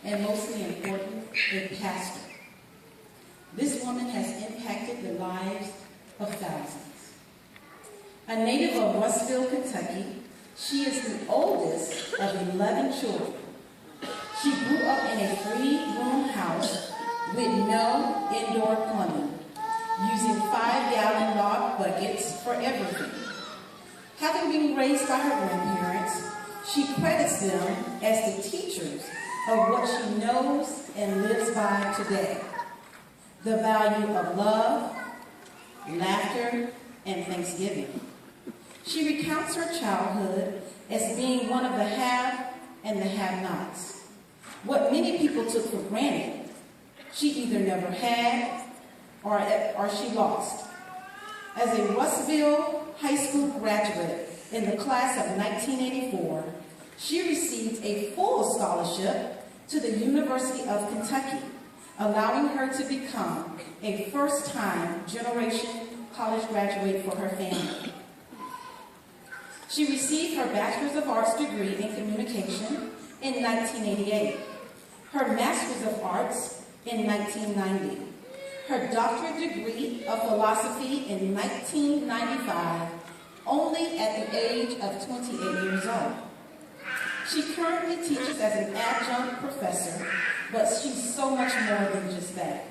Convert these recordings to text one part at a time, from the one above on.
and mostly important, a pastor. This woman has impacted the lives of thousands. A native of Russellville, Kentucky, she is the oldest of 11 children. She grew up in a 3-room house with no indoor plumbing, using 5-gallon log buckets for everything. Having been raised by her grandparents, she credits them as the teachers of what she knows and lives by today: the value of love, laughter, and Thanksgiving. She recounts her childhood as being one of the have and the have-nots. What many people took for granted, she either never had or she lost. As a Russellville High School graduate in the class of 1984, she received a full scholarship to the University of Kentucky, allowing her to become a first-time generation college graduate for her family. She received her Bachelor's of Arts degree in Communication in 1988, her Master's of Arts in 1990, her doctorate degree of philosophy in 1995, only at the age of 28 years old. She currently teaches as an adjunct professor, but she's so much more than just that.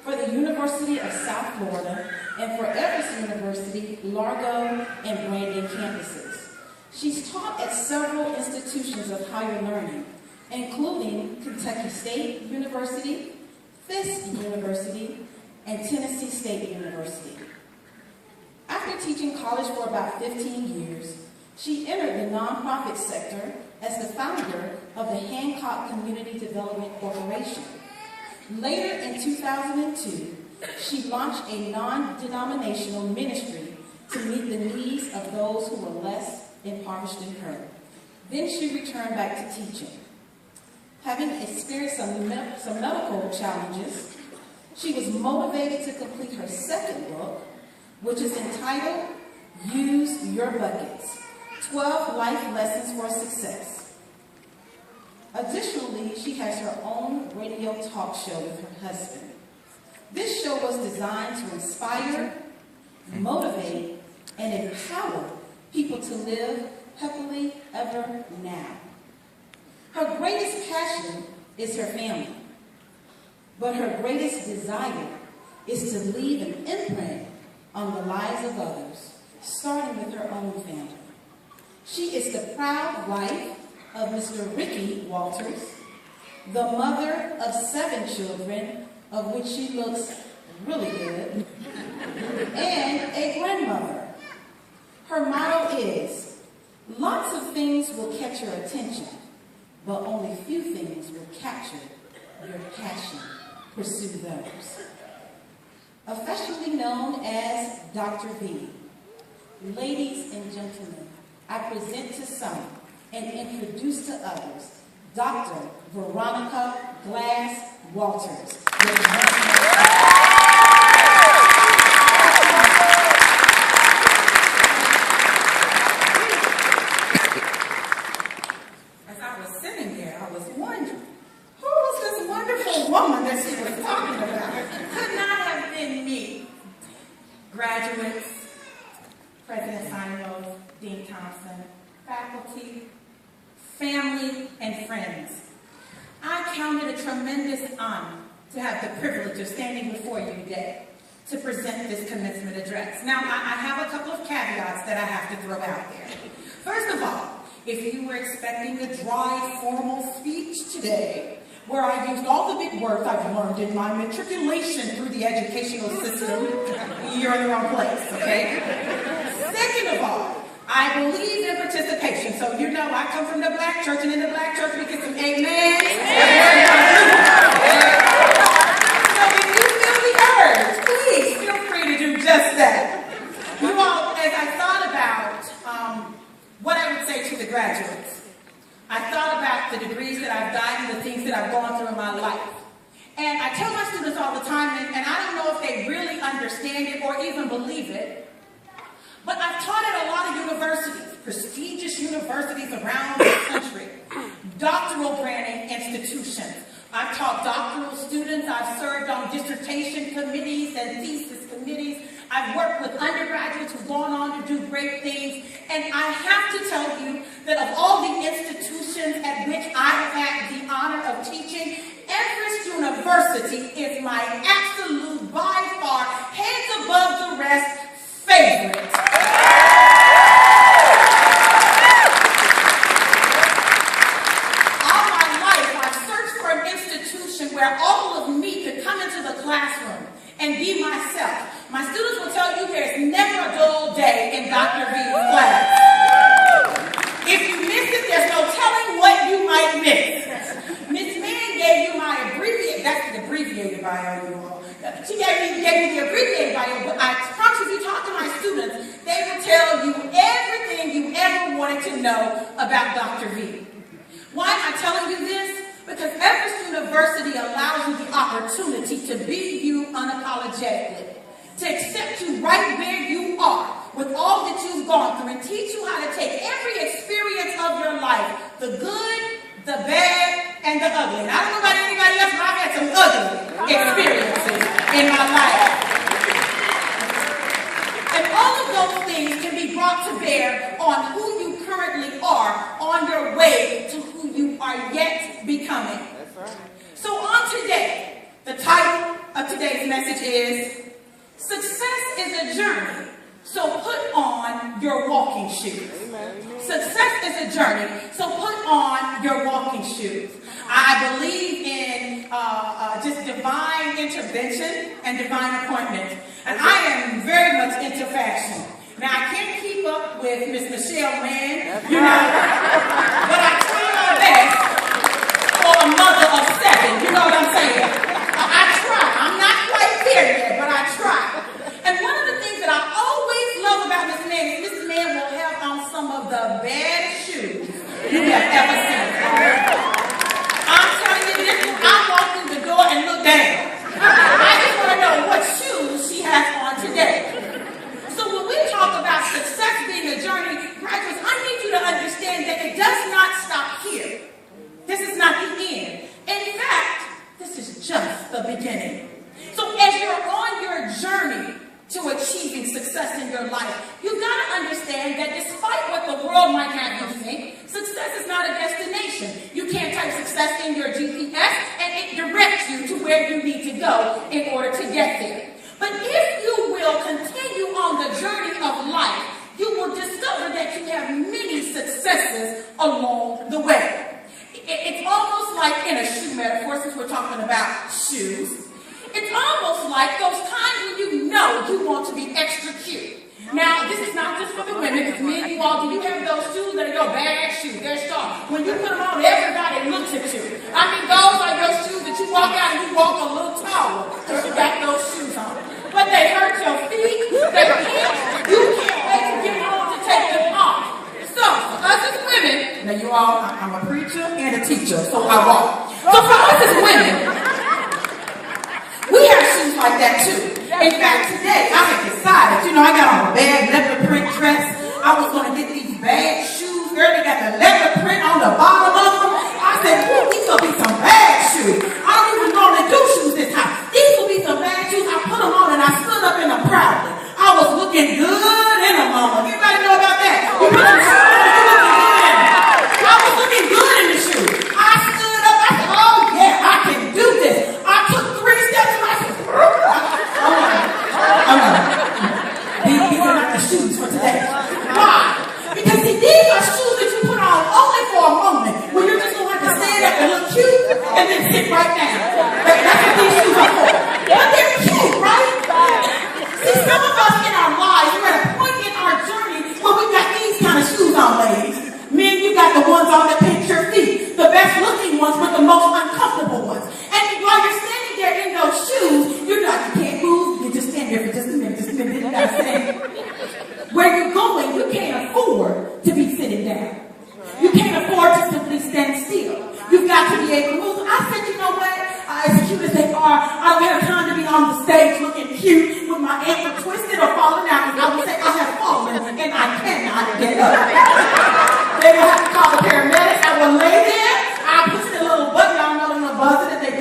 For the University of South Florida and for Everest University-Largo and Brandon campuses. She's taught at several institutions of higher learning, including Kentucky State University, Fisk University, and Tennessee State University. After teaching college for about 15 years, she entered the nonprofit sector as the founder of the Hancock Community Development Corporation. Later in 2002, she launched a non-denominational ministry to meet the needs of those who were less impoverished than her. Then she returned back to teaching. Having experienced some medical challenges, she was motivated to complete her second book, which is entitled Use Your Buckets: 12 Life Lessons for Success. Additionally, she has her own radio talk show with her husband. This show was designed to inspire, motivate, and empower people to live happily ever now. Her greatest passion is her family, but her greatest desire is to leave an imprint on the lives of others, starting with her own family. She is the proud wife of Mr. Ricky Walters, the mother of 7 children, of which she looks really good, and a grandmother. Her motto is, lots of things will catch your attention, but only few things will capture your passion. Pursue those. Affectionately known as Dr. V, ladies and gentlemen, I present to some and introduce to others Dr. Veronica Glass Walters. As I was sitting there, I was wondering, who was this wonderful woman that she was talking about? Could not have been me. Graduates, President Simon, Dean Thompson, faculty, family, and friends. I count it a tremendous honor to have the privilege of standing before you today to present this commencement address. Now, I have a couple of caveats that I have to throw out there. First of all, if you were expecting a dry, formal speech today, where I used all the big words I've learned in my matriculation through the educational system, you're in the wrong place, okay? Second of all, I believe in participation. So you know I come from the black church, and in the black church we get some amen. So if you feel the urge, please feel free to do just that. You all, as I thought about what I would say to the graduates, I thought about the degrees that I've gotten, the things that I've gone through in my life. And I tell my students all the time, and I don't know if they really understand it or even believe it, but I've taught at a lot of universities, prestigious universities around the country, doctoral granting institutions, I've taught doctoral students. I've served on dissertation committees and thesis committees. I've worked with undergraduates who've gone on to do great things. And I have to tell you that of all the institutions at which I have had the honor of teaching, Everest University is my absolute, by far, heads above the rest, favorite. All my life, I've searched for an institution where all of me could come into the classroom and be myself. My students will tell you there's never a dull day in Dr. V's class. If you miss it, there's no telling what you might miss. Miss Mann gave you my abbreviated, that's the abbreviated bio, you all. She gave me the abbreviated bio, but I promise if you talk to my students, they will tell you everything you ever wanted to know about Dr. V. Why am I telling you this? Because Everest University allows you the opportunity to be you unapologetically, to accept you right where you are with all that you've gone through and teach you how to take every experience of your life, the good, the bad, and the ugly. And I don't know about anybody else, but I've had some ugly experiences in my life. And all of those things can be brought to bear on who you currently are on your way to who you are yet becoming. So on today, the title of today's message is Success is a Journey, so put on your walking shoes. Success is a journey, so put on your walking shoes. I believe in just divine intervention and divine appointment. And I am very much into fashion. Now, I can't keep up with Miss Michelle Mann, you know, but I try my best for a mother of 7, you know what I'm saying? I try. I'm not quite there yet, but I try. And one of the things that I always love about Miss Mann is Miss Mann will have on some of the baddest shoes you have ever seen. I'm telling you this, I walk through the door and look down. I just want to know what shoes she has on today. So when we talk about success being a journey, graduates, I need you to understand that it does not stop here. This is not the end. In fact, this is just the beginning. So as you're on your journey to achieving success in your life, you've got to understand that despite what the world might have you think, success is not a destination. You can't type success in your GPS and it directs you to where you need to go in order to get there. But if you will continue on the journey of life, you will discover that you have many successes along the way. It's almost like in a shoe metaphor, since we're talking about shoes. It's almost like those times when you know you want to be extra cute. Now, this is not just for the women, it's men, you all. Do you have those shoes that are your bad shoes? They're sharp. When you put them on, everybody looks at you. I mean, those are your shoes that you walk out and you walk a little taller because you got those shoes on. But they hurt your feet, they can't, you can't wait to get home to take them off. So, for us as women, now you all, I'm a preacher and a teacher, so I walk. So for us as women, we have shoes like that too. In fact, today I have decided, you know, I got on a bad leopard print dress. I was going to get these bad shoes. Girl, they got the leopard print on the bottom of them. I said, ooh, these will be some bad shoes. I don't even normally do shoes this time. These will be some bad shoes. I put them on and I stood up in them proudly. I was looking good in them, mama. Everybody know about that? You put them shoes on, you looking good in them. I was looking good in the shoes. I stood up. I said, oh yeah, I can do this. I took 3 steps and I said, these are not the shoes for today. Why? Because see, these are shoes that you put on only for a moment when you're just going to have to stand up and look cute and then sit right down. That's what these shoes are for. But they're cute, right? See, some of us in our lives, we're at a point in our journey where we've got these kind of shoes on, ladies. Men, you got the ones on that pinch your feet. The best looking ones, but the most uncomfortable ones. And while you're standing there in those shoes, you're not, you can't move. You just stand there for just a minute, You gotta stand. Where you're going, you can't afford to be sitting down. You can't afford to simply stand still. You've got to be able to move. I said, you know what? As cute as they are, I don't have time to be on the stage looking cute with my ankle twisted or falling out. I would say I have fallen and I cannot get up. They will have to call the paramedics. I will lay there. I'll push the little button. Y'all know the little buzzer that they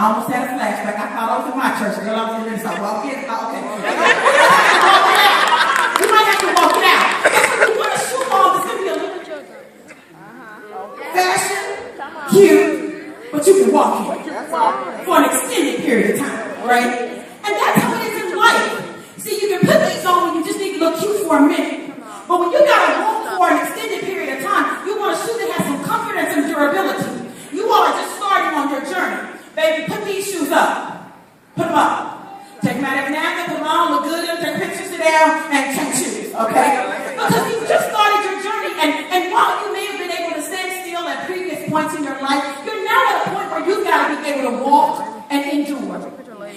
almost had a flashback. I thought I was in my church. Girl, I was in there and started walking. Oh, okay. You might have to walk it out. If you want a shoe on, it's going to be a little fashion, cute, but you can walk in for an extended period of time, right? And that's how it is in life. See, you can put these on when you just need to look cute for a minute. But when you got to walk for an extended period of time, you want a shoe that has some comfort and some durability. You all are just starting on your journey. Baby, put these shoes up. Put them up. Take them out every now and then, put them on, look good, take pictures, sit down, and change shoes, okay? Because you just started your journey, and while you may have been able to stand still at previous points in your life, you're now at a point where you've got to be able to walk and endure.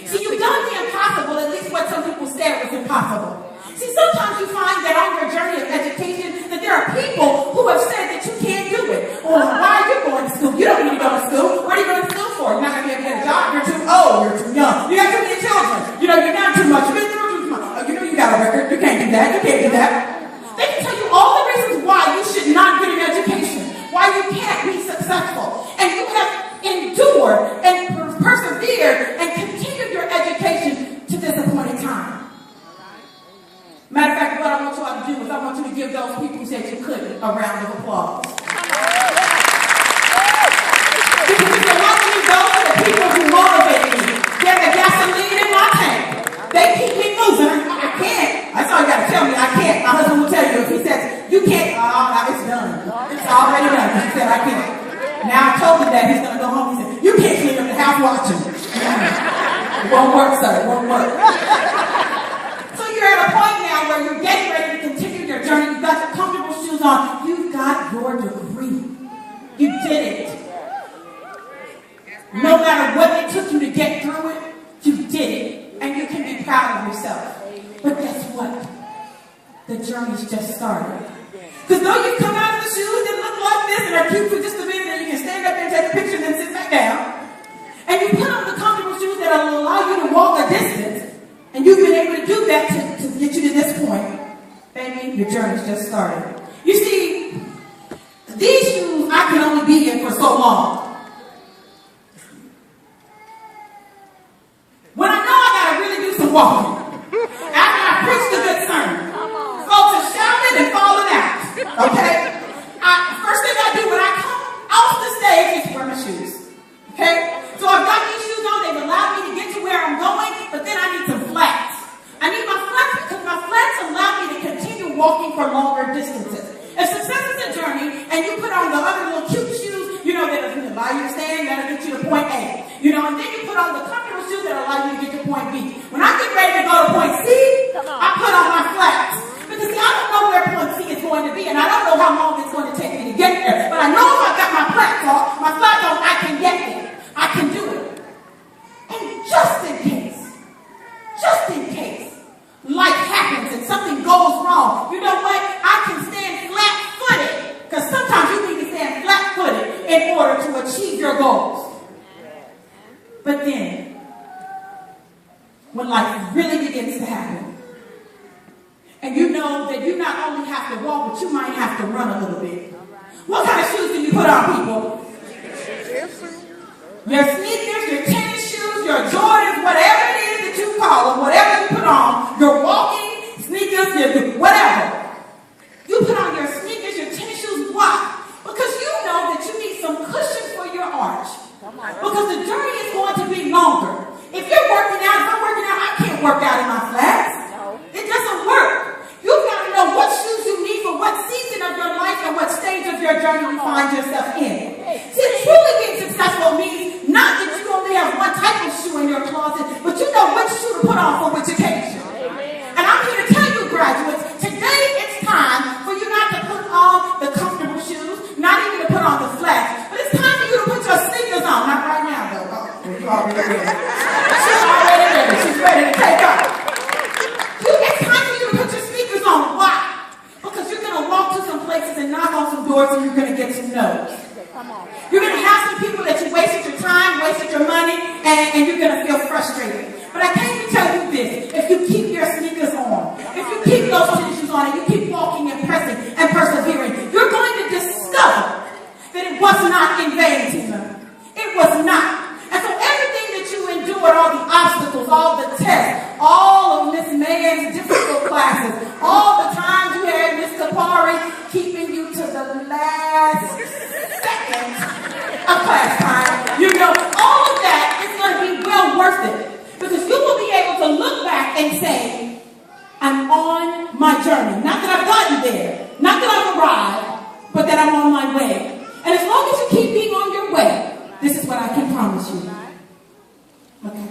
See, you've done the impossible, at least what some people said was impossible. See, sometimes you find that on your journey of education that there are people who have said that you can't do it. Or why are you going to school? You don't need to go to school. What are you going to school for? You're not going to be able to get a job. You're too old. You're too young. You got too many children. You know, you're down too much. You've been through too much. You know, you got a record. You can't do that. You can't do that. They can tell you all the reasons why you should not get an education, why you can't be successful. And you have endured and persevered and continued your education to this appointed time. Matter of fact, what I want y'all to do is I want you to give those people who said you couldn't a round of applause. Because if you want me, those are the people who motivate me. They're the gasoline in my tank. They keep me moving. I can't. That's all you got to tell me. I can't. My husband will tell you if he says, you can't, it's done. It's already done. He said, I can't. Now I told him that he's going to go home. He said, you can't clean up the house watching. It won't work, sir. It won't work. You're at a point now where you're getting ready to continue your journey. You've got your comfortable shoes on. You've got your degree. You did it. No matter what it took you to get through it, you did it. And you can be proud of yourself. But guess what? The journey's just started. Because though you come out of the shoes that look like this and are cute for just a minute and you can stand up and take a picture and then sit back down, and you put on the comfortable shoes that will allow you to walk a distance, and you've been able to do that to get you to this point, baby, your journey's just started. You see, these shoes I can only be in for so long. When I know I gotta really do some walking, after I preached a good sermon, folks are shouting and falling out. Okay? First thing I do when I come off the stage is wear my shoes. Okay? So I've got these shoes on, they've allowed me to get to where I'm going, but then I need some flats. I need my flats because my flats allow me to continue walking for longer distances. If success is a journey, and you put on the other little cute shoes, you know, that doesn't allow you to stand, that'll get you to point A. You know, and then you put on the comfortable shoes that allow you to get to point B. When I get ready to go to point C, I put on my flats. Because see, I don't know where point C is going to be, and I don't know how long it's going to take me to get there. But I know if I got my flats on, I can get there. I can do it. And just in case, life happens and something goes wrong, you know what? I can stand flat-footed. Because sometimes you need to stand flat-footed in order to achieve your goals. But then, when life really begins to happen, and you know that you not only have to walk, but you might have to run a little bit. What kind of shoes do you put on, people? Your sneakers, your tennis shoes, your Jordans, whatever it is that you call them, whatever you put on, your walking sneakers, your whatever. You put on your sneakers, your tennis shoes. Why? Because you know that you need some cushion for your arch. Because the journey is going to be longer. If you're working out, if I'm working out, I can't work out in my flats. It doesn't work. You've got to know what shoes you need for what season of your life and what stage of your journey you find yourself in. See, truly being successful means not that you only have one type of shoe in your closet, but you know which shoe to put on for which occasion. I'm on my journey. Not that I've gotten there, not that I've arrived, but that I'm on my way. And as long as you keep being on your way, this is what I can promise you. Okay.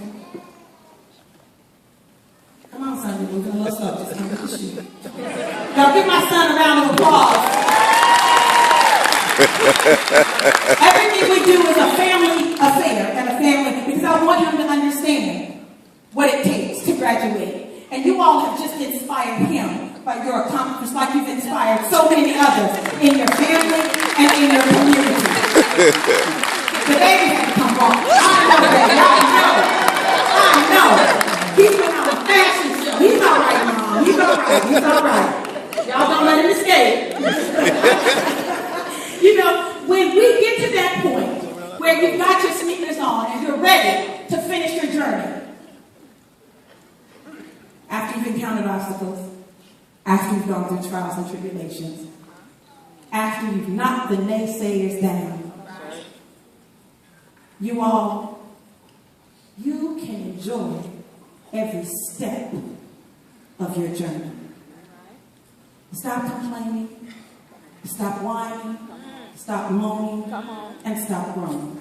Come on, son, you're moving a little slow. Just come with the shoe. Y'all give my son a round of applause. Everything we do is a family affair and a family, because I want him to understand what it takes to graduate. And you all have just inspired him by your accomplishments, like you've inspired so many others in your family and in your community. The baby had to come home. I know, baby. I know. He's been on a fashion show. He's all right, Mom. He's all right. He's all right. Y'all don't let him escape. You know, when we get to that point where you've got your sneakers on and you're ready to finish your journey, after you've encountered obstacles, after you've gone through trials and tribulations, after you've knocked the naysayers down, you can enjoy every step of your journey. Stop complaining, stop whining, stop moaning, and stop groaning.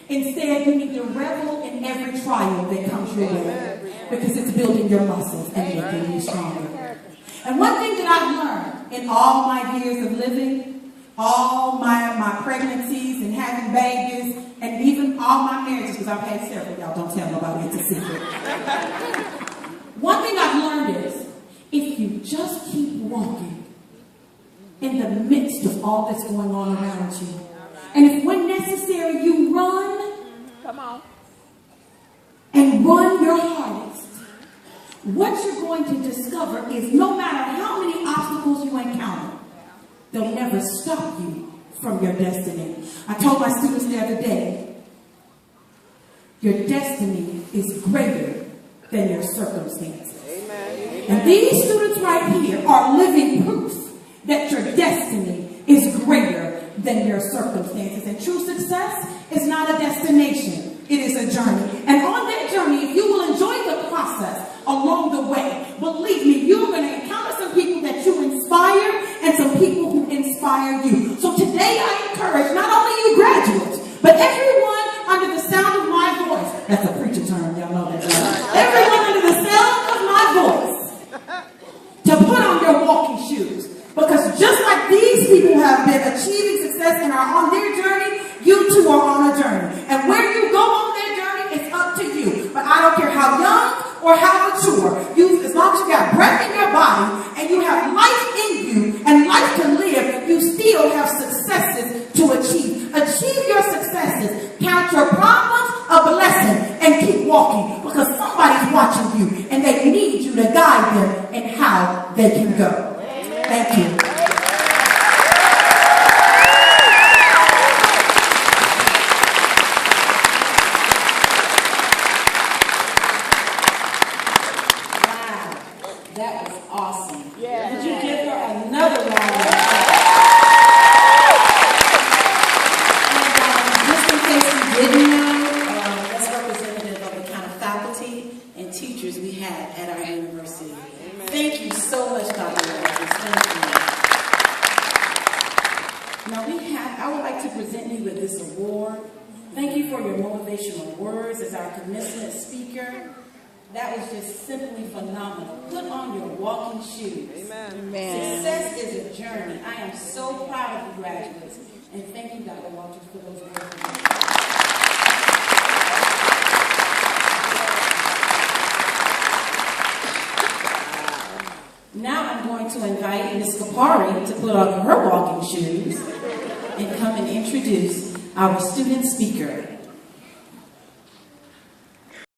Instead, you need to revel in every trial that comes your way, because it's building your muscles and making you stronger. And one thing that I've learned in all my years of living, all my pregnancies and having babies, and even all my marriages, because I've had several, y'all don't tell nobody, it's a secret. One thing I've learned is, if you just keep walking in the midst of all that's going on around you, and if when necessary you run, and run your hardest, what you're going to discover is no matter how many obstacles you encounter, they'll never stop you from your destiny. I told my students the other day, your destiny is greater than your circumstances. Amen. And these students right here are living proof that your destiny is greater than your circumstances. And true success is not a destination, it is a journey. And on that journey, if you will enjoy the process along the way, believe me, you're going to encounter some people that you inspire and some people who inspire you. So today I encourage not only you graduates, but everyone under the sound of my voice. That's a preacher term, y'all know that. Everyone under the sound of my voice to put on your walking shoes. Because just like these people have been achieving success and are on their journey, you too are on a journey. And where you go on that journey, it's up to you. But I don't care how young or how mature, as long as you got breath in your body and you have life in you and life to live, you still have successes to achieve. Achieve your successes. Count your problems a blessing and keep walking, because somebody's watching you and they need you to guide them in how they can go. Thank you. That was awesome. Yeah. Did you give her another round of applause? Just in case you didn't know, that's representative of the kind of faculty and teachers we have at our university. Amen. Thank you so much, Dr. Rogers. Thank you. Now I would like to present you with this award. Thank you for your motivational words as our commencement speaker. That was just simply phenomenal. Put on your walking shoes. Amen. Success is a journey. I am so proud of the graduates. And thank you, Dr. Walters, for those words. Now I'm going to invite Ms. Kapari to put on her walking shoes and come and introduce our student speaker.